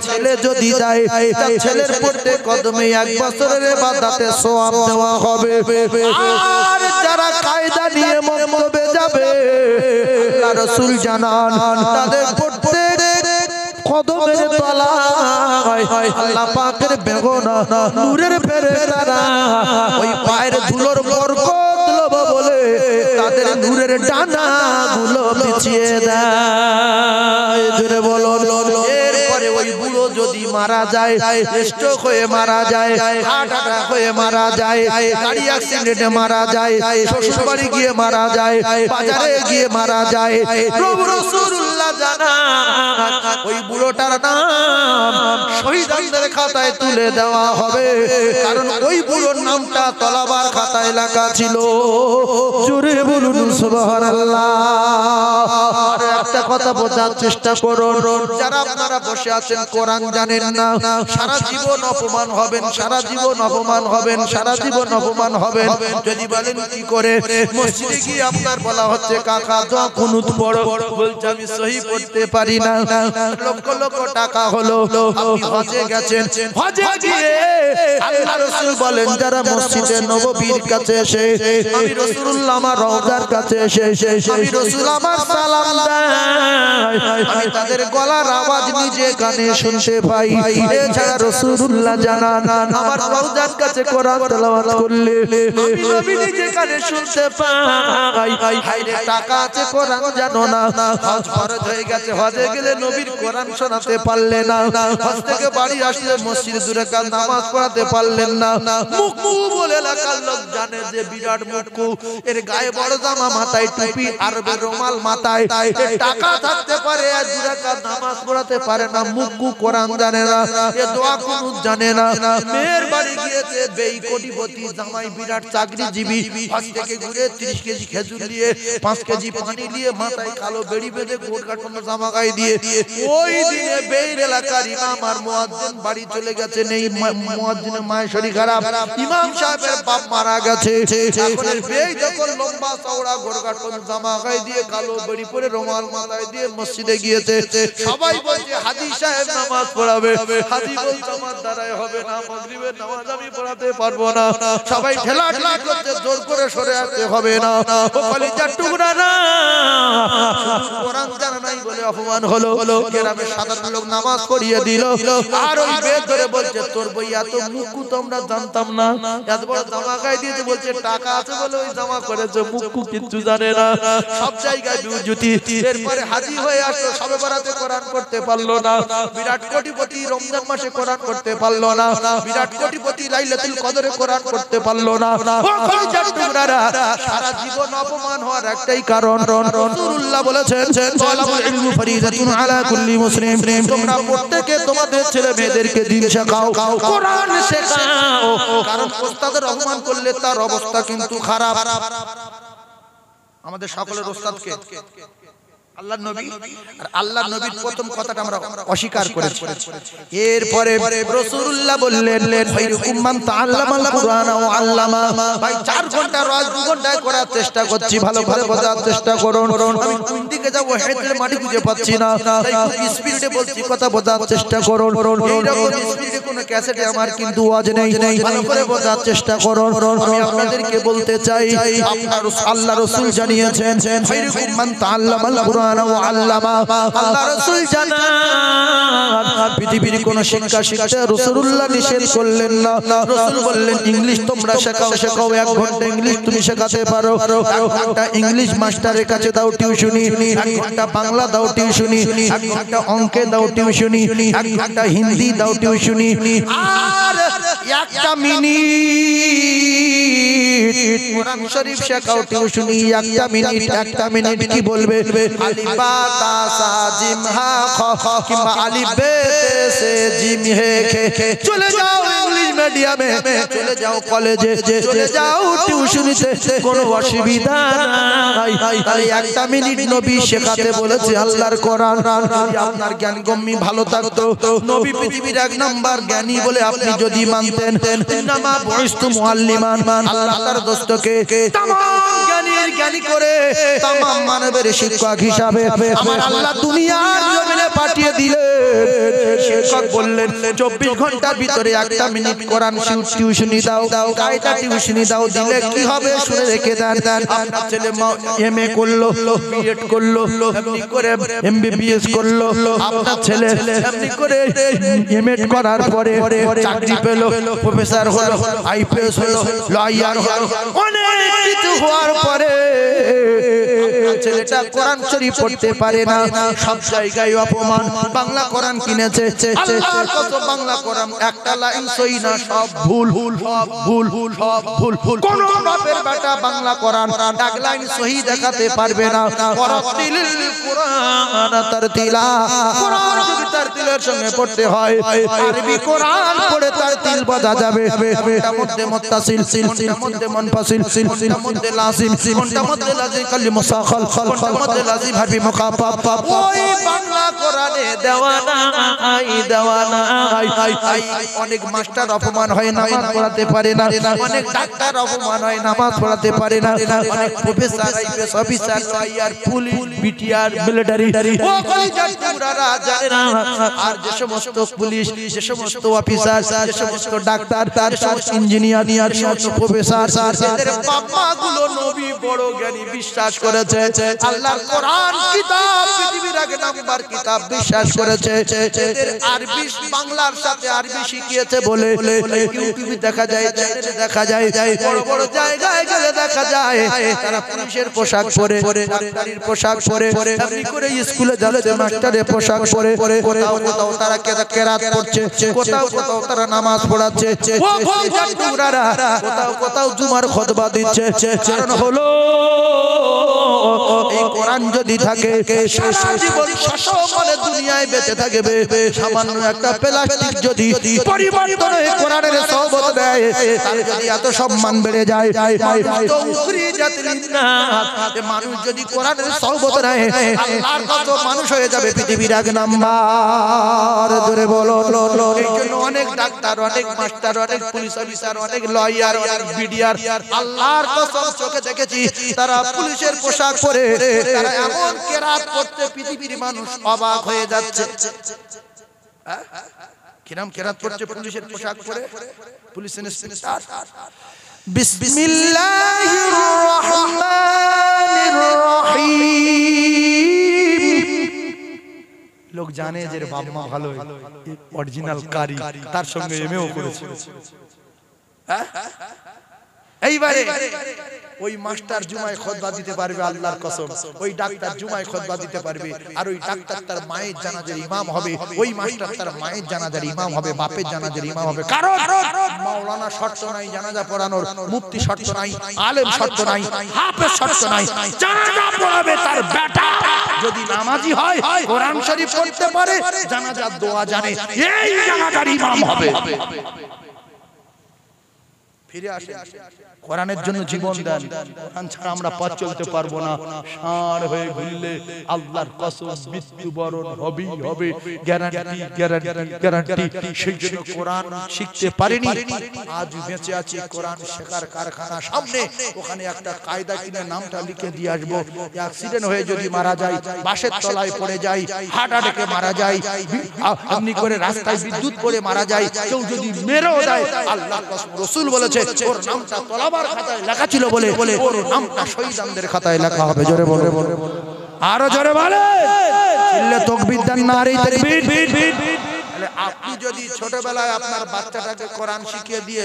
ছেলে যদি যায় তার ছেলের প্রত্যেক কদমে 1 বছরের ইবাদতের সওয়াব দেওয়া হবে। আর যারা কায়দা নিয়ে মক্তবে যাবে আল্লাহ রাসূল জানান, তাদের প্রত্যেক কদমের তলায় আল্লাহ পাকের বেগুনা নূরের ফেরেশতারা ওই পায়ের ধুলোর বরকত লব বলে তাদের নূরের ডানাগুলো বিছিয়ে দেয়। জোরে বলো। এরপরে ওই বুড়ো যদি মারা যায়, স্ট্রোক হয়ে মারা যায়, হার্ট অ্যাটাক হয়ে মারা যায়, গাড়ি অ্যাক্সিডেন্টে মারা যায়, শ্বশুর বাড়ি গিয়ে মারা যায়, বাজারে গিয়ে মারা যায়, প্রভু রাসূলুল্লাহ জানান ওই বুড়োটার নাম শহীদদের খাতায় তুলে দেওয়া হবে। কারণ ওই বুড়োর নামটা তলাবার খাতায় লেখা ছিল। জোরে বলুন সুবহানাল্লাহ। আর একটা কথা বোঝার চেষ্টা করুন, যারা আপনারা বসে আছেন কোরআন জানেন না, সারা জীবন অপমান হবেন, সারা জীবন অপমান হবেন, সারা জীবন অপমান হবেন। যদি বলেন কি করে, মসজিদে গিয়ে আপনার বলা হচ্ছে কাকা দোয়া কুনুত পড়ো, বলছে আমি সহি পড়তে পারি না, লক্ষ লক্ষ টাকা হলো, আপনি হজে গেছেন হজে গিয়ে আল্লাহ রাসূল বলেন যারা মসজিদে নববীর কাছে এসে আমি রাসূলুল্লাহ আমার রওজার কাছে এসে আমি রাসূল আমার সালাম দেয় আমি তাদের গলার আওয়াজ নিজে কানে শুনতে পাই এছাড়া রাসূলুল্লাহ জানান আমার রওজার কাছে কোরআন তেলাওয়াত করলে আমি নবী নিজে কানে শুনতে পাই হায়রে টাকা আছে কোরআন জানো না হজ ফরজ হয়ে গেছে হজে গেলে নবীর কোরআন শোনাতে পারলে না হজ থেকে বাড়ি আসলে মসজিদে দুই রাকাত নামাজ পড়াতে পারলেন না মুকু বলে এলাকার লোক জানে যে বিরাট মুকু এর গায়ে বড় জামা মাথায় টুপি আরবে রুমাল মাথায় এর টাকা থাকতে পারে আর দুই রাকাত নামাজ পড়াতে পারে না মুকু কোরআন জানে না এ দোয়া কুনুত জানে না মেয়ের বাড়ি গিয়েছে বেই কোটিপতি জামাই বিরাট চাকরিজীবী হজ থেকে ঘুরে 30 কেজি খেজুর নিয়ে 5 কেজি পানি নিয়ে মাথায় কালো বেড়ি বেঁধে কোট কাটানো জামা গায়ে দিয়ে ওই দিনে বেইর এলাকার ইমাম আর মুয়াজ্জিন বাড়ি চলে গেছে নেই মুয়াজ্জিনের মায়ের শরীর খারাপ ইমাম সাহেবের বাপ মারা গেছে এখন বেই যখন লম্বা চওড়া গোট কাটানো জামা গায়ে দিয়ে কালো বেড়ি পরে রুমাল মাথায় দিয়ে মসজিদে গিয়েছে সবাই বলছে হাজী সাহেব নামাজ পড়াবে হাজী বলছে আমার দ্বারাই হবে না মাগরিবের নামাজ আমি পড়াতে পারবো না সবাই ঠেলাঠেলি করতে জোর করে সরে আসতে হবে না ও কলিজার টুকরা না কোরআন জানা নাই বলে অপমান হলো গ্রামে সাধারণ লোক নামাজ পড়িয়ে দিল আর ওই বেদ ধরে বলছে তোর বই এত মুকু তোমরা জানতাম না এত বড় জামা গায়ে দিয়েছে বলছে টাকা আছে বলে ওই জামা করেছে মুকু কিচ্ছু জানে না সব জায়গায় বিউজুতি এরপরে হাজী হয়ে আসলো সবে বরাতে কোরআন পড়তে পারলো না বিরাট কোটিপতি রমজান মাসে কোরআন পড়তে পারলো না বিরাট কোটিপতি লাইলাতুল কদরে কোরআন পড়তে পারলো না ও কলিজার টুকরারা সারা জীবন অপমান হওয়ার একটাই কারণ রাসূলুল্লাহ বলেছেন তালাবুল ইলমি ফরিদাতুন আলা কুল্লি মুসলিম তোমরা প্রত্যেকে তোমাদের ছেলে মেয়েদেরকে দিন শেখাও কোরআন শেখাও কারণ ওস্তাদের অপমান করলে তার অবস্থা কিন্তু খারাপ আমাদের সকলের ওস্তাদকে আল্লাহর নবী আর আল্লাহর নবীর প্রথম কথাটা আমরা অস্বীকার করেছি এরপরে রাসূলুল্লাহ বললেন ফাইরুকুম মান তাআল্লামাল কুরআন ওয়া আল্লামা ভাই 4 ঘন্টা রোজ 2 ঘন্টায় করার চেষ্টা করছি ভালো করে বোঝার চেষ্টা করুন আমি কোন দিকে যাব হেতের মাটি খুঁজে পাচ্ছি না তাই খুব স্পিডে বলছি কথা বোঝার চেষ্টা করুন এই রকম স্পিডে কোনো ক্যাসেটে আমার কিন্তু ওয়াজ নেই ভালো করে বোঝার চেষ্টা করুন আমি আপনাদেরকে বলতে চাই আপনার আল্লাহ রাসূল জানিয়েছেন ফাইরুকুম মান তাআল্লামাল কুরআন আল্লাহ রাসূল জানান পৃথিবীর কোন শিক্ষা শিক্ষা রাসূলুল্লাহ নিষেধ করলেন না রাসূল বললেন ইংলিশ তোমরা শেখাও 1 ঘন্টা ইংলিশ তুমি শেখাতে পারো 1 ঘন্টা ইংলিশ মাস্টারের কাছে দাও টিউশনি 1 ঘন্টা বাংলা দাও টিউশনি 1 ঘন্টা অঙ্কে দাও টিউশনি 1 ঘন্টা হিন্দি দাও টিউশনি আর 1 মিনিট কোরআন শরীফ শেখাও টিউশনি 1 মিনিট কি বলবে আলিফ বা তা সা জিম হা খ কিংবা আলিফ বে তে সে জিম হে খে চলে যাও ইংলিশ মিডিয়ামে চলে যাও কলেজে চলে যাও টিউশনিতে কোনো অসুবিধা নাই তাই 1 মিনিট নবী শেখাতে বলেছে আল্লাহর কোরআন আপনার জ্ঞান গম্মি ভালো থাকতো নবী পৃথিবীর 1 নাম্বার জ্ঞানী বলে আপনি যদি মানতেন ইন্নামা বুইস্তু মুআল্লিমান আল্লাহ তার দোস্তকে तमाम জ্ঞানী করে तमाम মানবের শিক্ষক হিসাবে আমার আল্লাহ দুনিয়ার জমিনে পাঠিয়ে দিলেন শিক্ষক বললেন 24 ঘন্টার ভিতরে 1 মিনিট কোরআন টিউশনি দাও কায়দা টিউশনি দাও দিলে কি হবে শুনে রেখে দেন আপনার ছেলে এমএ করলো বিএড করলো এমনি করে এমবিবিএস করলো আপনার ছেলে এমনি করে এমএড করার পরে চাকরি পেল প্রফেসর হলো আইপিএস হলো লয়ার হলো অনেক কিছু হওয়ার পরে ছেলেটা কোরআন শরীফ পড়তে পারে না সব জায়গায় অপমান বাংলা কোরআন কিনেছে আল্লাহর কত বাংলা কোরআন একটা লাইন সহি না সব ভুল সব ভুল কোন বাপের বেটা বাংলা কোরআন এক লাইন সহি দেখাতে পারবে না ওয়ারাতিল কোরআন তারতিলা কোরআন যদি তারতিলের সঙ্গে পড়তে হয় আরবি কোরআন পড়ে তারতিল বোঝা যাবে কোনটা মধ্যে মুত্তাসিল কোনটা মধ্যে মুনফাসিল কোনটা মধ্যে লাজিম কোনটা মধ্যে লাজিম কালিমা সাখাল কোনটার মধ্যে লাজিম হারফি মুখাফাফ ওই বাংলা কোরআনে দেওয়ানা অনেক মাস্টার অপমান হয় নামাজ পড়াতে পারে না, অনেক ডাক্তার অপমান হয় নামাজ পড়াতে পারে না, অনেক professor IPS officer lawyer police BTR military ও কলিজার টুকরারা জানে না। আর যে সমস্ত পুলিশ, যে সমস্ত অফিসার, যে সমস্ত ডাক্তার, তার সমস্ত ইঞ্জিনিয়ার, সমস্ত প্রফেসর, এদের বাবা গুলো নবী বড় জ্ঞানী বিশ্বাস করেছে, আল্লাহর কোরআন কিতাব পৃথিবীর আগে নাম্বার কিতাব বিশ্বাস করেছে। এদের আরবি বাংলার সাথে আরবি শিখিয়েছে বলে ইউটিউবে দেখা যায়, চ্যানেলে দেখা যায়, বড় বড় জায়গায় গেলে দেখা যায় তারা পুলিশের পোশাক পরে, ডাক্তারের পোশাক পরে, এমনি করে স্কুলে যাচ্ছে মাস্টারের পোশাক পরে, কোথাও কোথাও তারা কেরাত পড়ছে, কোথাও কোথাও তারা নামাজ পড়াচ্ছে, ও কলিজার টুকরারা কোথাও কোথাও জুমার খুতবা দিচ্ছে। কারণ হলো এই কোরআন যদি থাকে সারা জীবন শাসনে দুনিয়ায় বেঁচে থাকবে। সামান্য একটা প্লাস্টিক যদি পরিবর্তন হয়ে কোরআনের সহবত দেয়, তার যদি এত সম্মান বেড়ে যায়, মানুষ যদি কোরআনের সহবত নেয় আল্লাহর কত মানুষ হয়ে যাবে পৃথিবীর এক নাম্বার। জোরে বলো। এই জন্য অনেক ডাক্তার, অনেক মাস্টার, অনেক পুলিশ অফিসার, অনেক লয়ার, অনেক বিডিআর আল্লাহর কসম চোখে দেখেছি তারা পুলিশের পোশাক পরে তারা এমন কেরাত করতে পৃথিবীর মানুষ অবাক হয়ে যাচ্ছে। কিরাম কেরাত করছে পুলিশের পোশাক পরে, পুলিশ ইন্সপেক্টর। বিসমিল্লাহির রহমানির রহিম। লোক জানে যে বাবা মা ভালো, অরিজিনাল কারি, তার সঙ্গে এমএও করেছে। এইবারে ওই মাস্টার জুমায় খুতবা দিতে পারবে আল্লাহর কসম, ওই ডাক্তার জুমায় খুতবা দিতে পারবে, আর ওই ডাক্তার তার মায়ের জানাজার ইমাম হবে, ওই মাস্টার তার মায়ের জানাজার ইমাম হবে, বাপের জানাজার ইমাম হবে। কারণ মাওলানা শর্ত নাই জানাজা পড়ানোর, মুফতি শর্ত নাই, আলেম শর্ত নাই, হাফেজ শর্ত নাই, জানাজা পড়াবে তার বেটা যদি নামাজি হয়, কোরআন শরীফ পড়তে পারে, জানাজার দোয়া জানে, এই জানাজার ইমাম হবে। ফিরে আসে কোরআনের জন্য জীবন দেন। কোরআন ছাড়া আমরা পথ চলতে পারবো না। ষাঁড় হয়ে ঘুরলে আল্লাহর কসম মৃত্যুবরণ হবেই হবে, গ্যারান্টি গ্যারান্টি গ্যারান্টি। সেই জন্য কোরআন শিখতে পারিনি, আজ বেঁচে আছি কোরআন শেখার কারখানা সামনে, ওখানে একটা কায়দা কিনে নামটা লিখে দিয়ে আসবো। অ্যাক্সিডেন্ট হয়ে যদি মারা যায়, বাসের তলায় পড়ে যায়, হার্ট অ্যাটাকে মারা যায়, এমনি করে রাস্তায় বিদ্যুৎ পড়ে মারা যায়, কেউ যদি মেরেও দেয়, আল্লাহর কসম রাসূল বলেছে ওর নামটা তলাবার খাতায় লেখা ছিল বলে ওর নামটা শহীদদের খাতায় লেখা হবে। জোরে বলে, আরো জোরে বলে, চিল্লে তাকবীর দেন, নারে তাকবীর। তাহলে আপনি যদি ছোটবেলায় আপনার বাচ্চাটাকে কোরআন শিখিয়ে দিয়ে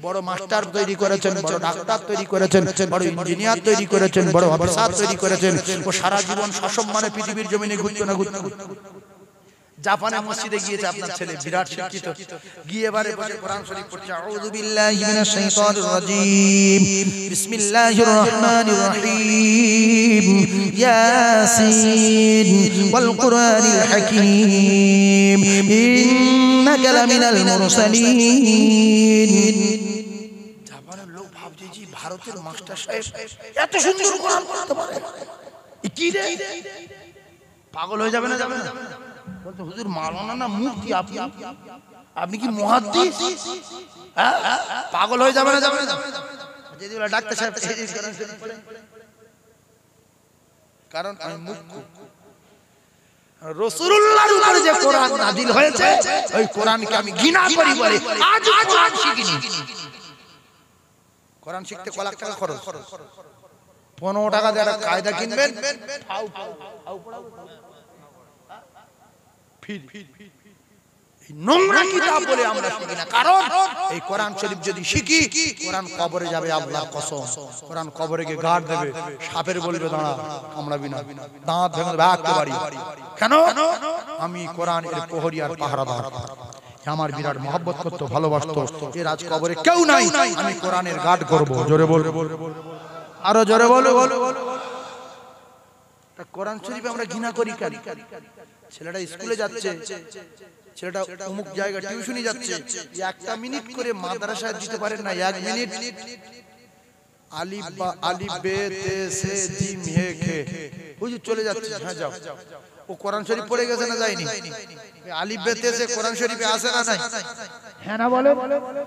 বড় মাস্টার তৈরি করেছেন, বড় ডাক্তার তৈরি করেছেন, বড় ইঞ্জিনিয়ার তৈরি করেছেন, বড় অফিসার তৈরি করেছেন, ও সারা জীবন সসম্মানে পৃথিবীর জমিনে ঘুরতে না ঘুরতে জাপানে মসজিদে গিয়েছে আপনার ছেলে, বিরাট শিক্ষিত, গিয়ে এবারে বসে কোরআন শরীফ পড়ছে। আউযু বিল্লাহি মিনাশ শাইতানির রাজীম, বিসমিল্লাহির রহমানির রহিম, ইয়াসিন ওয়াল কুরআনিল হাকীম, ইন্নাকা লামিনাল মুরসালিন। জাপানের লোক ভাবছে জি ভারতের মাস্টার সাহেব এত সুন্দর কোরআন পড়তে পারে, কি রে পাগল হয়ে যাবে না? যাবে না বলতে হুজুর মাওলানা না মুফতি, আপনি কি মুহাদ্দিস? পাগল হয়ে যাবে না? যাবে না যদি বলে ডাক্তার সাহেব কারণ আমি মুখ্য রাসূলুল্লাহর উপরে যে কোরআন নাযিল হয়েছে ওই কোরআনকে আমি ঘৃণা করি বলে আজ কোরআন শিখিনি। কোরআন শিখতে কত লাখ টাকা খরচ, 15 টাকা দিয়ে একটা কায়দা কিনবেন, নোংরা কিতাব বলে আমরা শিখি না। কারণ এই কোরআন শরীফ যদি শিখি, কোরআন কবরে যাবে আল্লাহর কসম, কোরআন কবরে গিয়ে গাড় দেবে, সাপের বলবে দাঁড়া কামড়াবি না, দাঁত ভেঙে ভাগতে পারি। কেন? আমি কোরআন এর প্রহরী আর পাহারাদার, আমার বিরাট মহব্বত করতো, ভালোবাসতো, এর আজ কবরে কেউ নাই, আমি কোরআনের গার্ড করব। জোরে বল, আরো জোরে বলো। কোরআন শরীফ আমরা ঘৃণা করি কেন? ছেলেটা স্কুলে যাচ্ছে, ছেলেটা অমুক জায়গায় টিউশনি যাচ্ছে, একটা মিনিট করে মাদ্রাসায় দিতে পারেন না, 1 মিনিট আলিফ বা আলিফ বে তে সে জিম হে খে হুজুর চলে যাচ্ছে হ্যাঁ যাও ও কোরআন শরীফ পড়ে গেছে না যায়নি আলিফ বে তে সে কোরআন শরীফে আছে না নাই হ্যাঁ না বলে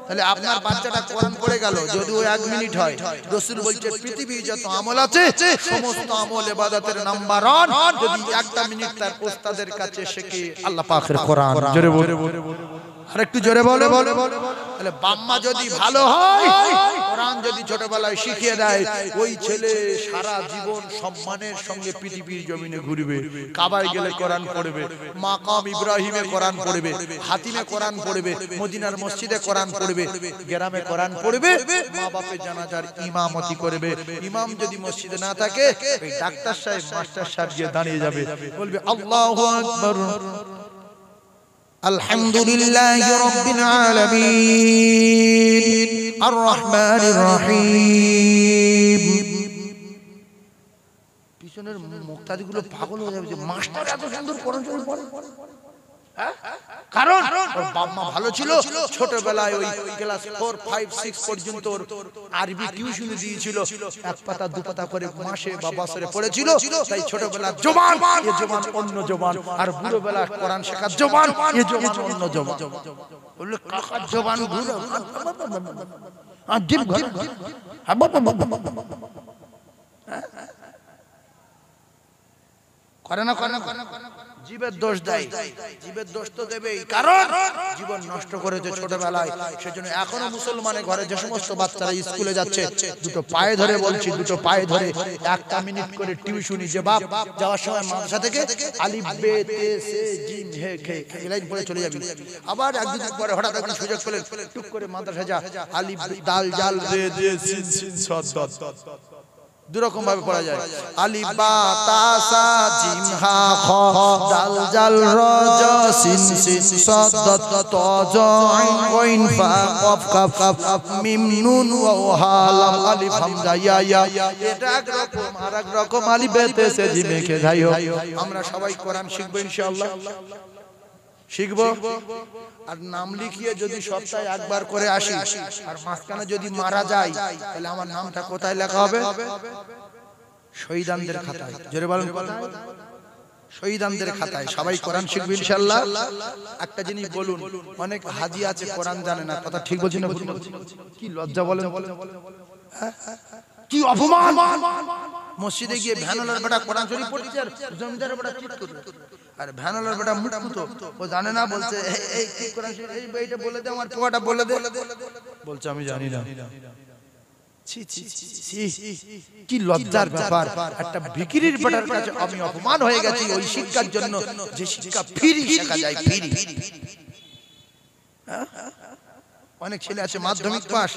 তাহলে আপনার বাচ্চাটা কোরআন পড়ে গেল যদি ও 1 মিনিট হয় রাসূল বলছে পৃথিবীর যত আমল আছে সমস্ত আমল ইবাদতের নাম্বার 1 যদি 1 মিনিট তার ওস্তাদের কাছে শিখে আল্লাহ পাকের কোরআন জোরে বলে আর একটু জোরে বলে তাহলে বাম্মা যদি ভালো হয় কোরআন যদি ছোটবেলায় শিখিয়ে দেয় ওই ছেলে সারা জীবন সম্মানের সঙ্গে পৃথিবীর জমিনে ঘুরবে কাবায় গেলে কোরআন পড়বে মাকাম ইব্রাহিমে কোরআন পড়বে হাতিমে কোরআন পড়বে মদিনার মসজিদে কোরআন পড়বে গ্রামে কোরআন পড়বে মা বাপের জানাজার ইমামতি করবে ইমাম যদি মসজিদে না থাকে ওই ডাক্তার সাহেব মাস্টার সাহেব গিয়ে দাঁড়িয়ে যাবে বলবে আল্লাহু আকবার আলহামদুলিল্লাহি রাব্বিল আলামিন আর রহমানির রহিম পিছনের মুক্তাদিগুলো পাগল হয়ে যাবে যে মাস্টার এত সুন্দর কোরআন শরীফ পড়ে কারণ ওর বাপ মা ভালো ছিল ছোটবেলায় ওই ক্লাস 4 5 6 পর্যন্ত ওর আরবি টিউশন দিয়েছিল এক পাতা দু পাতা করে মাসে বা বছরে পড়েছিল তাই ছোটবেলা জবান এই জবান অন্য জবান আর বুড়োবেলা কোরআন শেখার জবান এই জবান অন্য জবান বললে কাকার জবান ঘুরে আর জিম ঘর করে না জীবের দোষ দেয় জীবের দোষ তো দেবেই কারণ জীবন নষ্ট করেছে ছোটবেলায় সেজন্য এখনো মুসলমানের ঘরে যে সমস্ত বাচ্চারা স্কুলে যাচ্ছে দুটো পায়ে ধরে বলছি দুটো পায়ে ধরে 1 মিনিট করে টিউশনি যে বাপ যাওয়ার সময় মাদ্রাসা থেকে আলিফ বে তে সে জিম হে খে এই লাইন পড়ে চলে যাবি আবার একদিন পরে হঠাৎ একদিন সুযোগ পেলেন টুক করে মাদ্রাসা যা আলিফ দাল জাল রে দে সিন সিন সাদ দাদ দুরকম ভাবে পড়া যায় আলিফ বা তা সা জিম হা খ দাল জাল র জ সিন সিন সাদ দ ত জ আইন গাইন ফা কফ কাফ মিম নুন ওয়া হা লাম আলিফ হামজা ইয়া এটা এক রকম আর এক রকম আলিফ বে তে সে জিম কে যাই হোক আমরা সবাই কোরআন শিখব ইনশাআল্লাহ শিখবো আর নাম লিখিয়ে যদি সপ্তাহে একবার করে আসি আর মাঝখানে যদি মারা যায় তাহলে আমার নামটা কোথায় লেখা হবে শহীদানদের খাতায় জোরে বলেন শহীদানদের খাতায় সবাই কোরআন শিখবে ইনশাআল্লাহ একটা জিনিস বলুন অনেক হাজি আছে কোরআন জানে না কথা ঠিক বলছি না কি লজ্জা বলেন কি অপমান মসজিদে গিয়ে ভ্যানলার বেটা কোরআন শরীফ পড়ছে আর জমিদারের বেটা চিৎ করছে আর ভ্যানলার বেটা মুখ তো ও জানে না বলছে এই কি কোরআন শরীফ এই বইটা বলে দে আমার পোয়াটা বলে দে বলছে আমি জানি না ছি ছি ছি কি লজ্জার ব্যাপার একটা ভিখিরির বেটার কাছে আমি অপমান হয়ে গেছি ওই শিক্ষার জন্য যে শিক্ষা ফ্রি শেখা যায় ফ্রি অনেক ছেলে আছে মাধ্যমিক পাস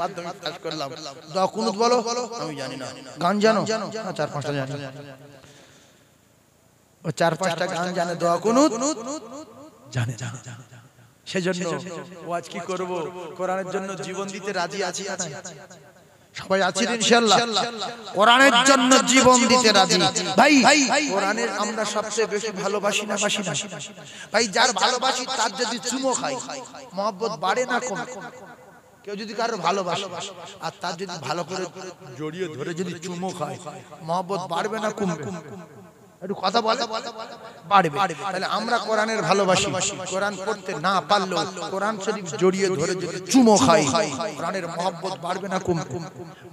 মাধ্যমিক পাস করলাম দোয়া কুনুত বলো আমি জানি না গান জানো হ্যাঁ 4-5টা জানি ও 4-5টা গান জানে দোয়া কুনুত জানে সেজন্য ও আজ কি করব কোরআনের জন্য জীবন দিতে রাজি আছি না সবাই আছি ইনশাআল্লাহ কোরআনের জন্য জীবন দিতে রাজি ভাই কোরআনের আমরা সবচেয়ে বেশি ভালোবাসি না ভাই যার ভালোবাসি তার যদি চুমো খাই মহব্বত বাড়ে না কমে কেউ যদি কারো ভালোবাসে আর তার যদি ভালো করে জড়িয়ে ধরে যদি চুমো খায় মহব্বত বাড়বে না কমবে একটু কথা বলে বাড়বে তাহলে আমরা কোরআনের ভালোবাসি কোরআন পড়তে না পারলেও কোরআন শরীফ জড়িয়ে ধরে যদি চুমো খাই কোরআনের মহব্বত বাড়বে না কমবে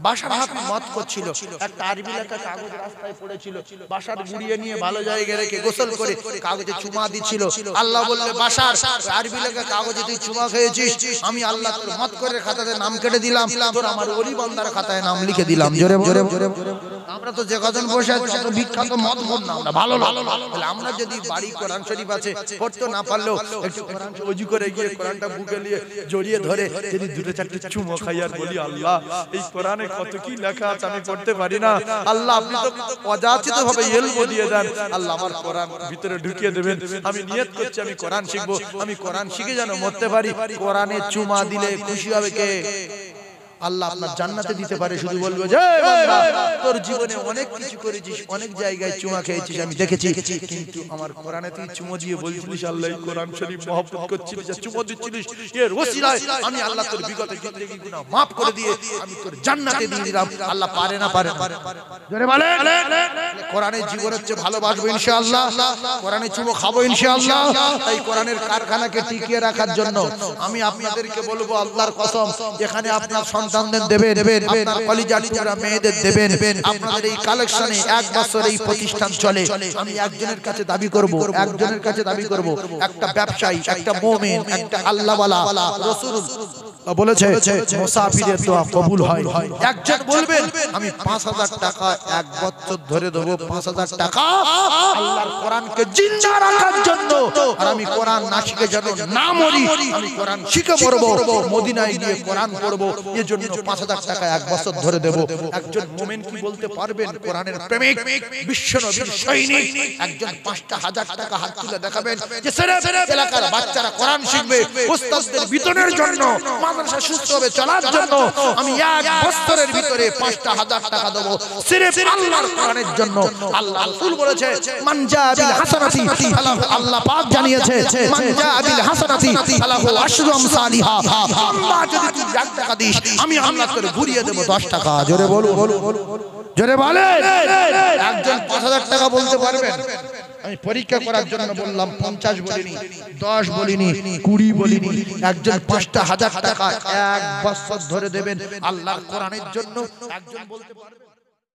বাশার হাত মত করছিল একটা আরবি লেখা কাগজ রাস্তায় পড়েছিল বাশার গুড়িয়ে নিয়ে ভালো জায়গায় রেখে গোসল করে কাগজে চুমা দিছিল আল্লাহ বললে বাশার আরবি লেখা কাগজে তুই চুমা খেয়েছিস আমি আল্লাহ তোর মত করে খাতাতে নাম কেটে দিলাম তোর আমার ওলি বান্দার খাতায় নাম লিখে দিলাম জোরে জোরে আমরা তো যে কজন বসে আছি তত বিখ্যাত মত ভোট না আমরা ভালো তাহলে আমরা যদি বাড়ি কোরআন শরীফ আছে পড়তে না পারলেও একটু কোরআন ওযু করে গিয়ে কোরআনটা বুকে নিয়ে জড়িয়ে ধরে যদি দুটো চারটে চুমো খাই আর বলি আল্লাহ এই কোরআনে কত কি লেখা আছে আমি পড়তে পারি না আল্লাহ আপনি তো অযাচিত ভাবে ইলম দিয়ে দেন আল্লাহ আমার কোরআন ভিতরে ঢুকিয়ে দেবেন আমি নিয়ত করছি আমি কোরআন শিখবো আমি কোরআন শিখে যেন মরতে পারি কোরআনে চুমা দিলে খুশি হবে কে আল্লাহ আপনার জান্নাতে দিতে পারে। শুধু বলবো যে বান্দা তোর জীবনে অনেক কিছু করেছিস, অনেক জায়গায় চুমা খেয়েছিস, আমি দেখেছি, কিন্তু আমার কোরআনে তুই চুমো দিয়ে বলছিলিস আল্লাহ কোরআন শরীফ মহব্বত করছিলিস, চুমো দিচ্ছিলিস, এর ওসিলায় আমি আল্লাহ তোর বিগত জিন্দেগি গুনাহ maaf করে দিয়ে আমি তোর জান্নাতে দিয়ে দিলাম। আল্লাহ পারে না পারে না? জোরে বলেন। কোরআনের জীবন হচ্ছে ভালোবাসবো ইনশাআল্লাহ, কোরআনে চুমো খাবো ইনশাআল্লাহ। তাই কোরআনের কারখানাকে টিকিয়ে রাখার জন্য আমি আপনাদেরকে বলবো আল্লাহর কসম, এখানে আপনার সন্তানদের দেবেন, আপনার কলিজার টুকরা মেয়েদের দেবেন। আপনাদের এই কালেকশনে এক বছর এই প্রতিষ্ঠান চলে। আমি একজনের কাছে দাবি করব, একজনের কাছে দাবি করব, একটা ব্যবসায়ী, একটা মুমিন, একটা আল্লাহওয়ালা, রাসূল বলেছে মুসাফিরের দোয়া কবুল হয়। একজন বলবেন আমি 5000 টাকা এক বছর ধরে দেবো, 5000 টাকা আল্লাহর কোরআনকে জিন্দা রাখার জন্য, আর আমি কোরআন না শিখে যেন না মরি, আমি কোরআন শিখে মরবো, মদিনায় গিয়ে কোরআন পড়বো, এজন্য 5000 টাকা এক বছর ধরে দেব। একজন মুমিন কি বলতে পারবেন? কোরআনের প্রেমিক, বিশ্বনবীর সৈনিক একজন 5000 টাকা হাত তুলে দেখাবেন যে এলাকার বাচ্চারা কোরআন শিখবে, উস্তাদদের বেতনের জন্য, মাদ্রাসা সুস্থভাবে চলার জন্য আমি এক বছরের ভিতরে 5000 টাকা দেব সির্ফ আল্লাহর কোরআনের জন্য। আল্লাহ রাসূল বলেছে মান জা বিল হাসানাতি, আল্লাহ পাক জানিয়েছে মান জা বিল হাসানাতি ফালাহু আশরু আমসালিহা। আল্লাহ যদি তুই 1 টাকা দিস আমি আল্লাহ তোরে ঘুরিয়ে দেব 10 টাকা। জোরে বলো, জোরে বলেন। একজন 5000 টাকা বলতে পারবেন? আমি পরীক্ষা করার জন্য বললাম, 50 বলিনি, 10 বলিনি, 20 বলিনি। একজন 5000 টাকা এক বছর ধরে দেবেন আল্লাহর কোরআনের জন্য, একজন বলতে পারবেন?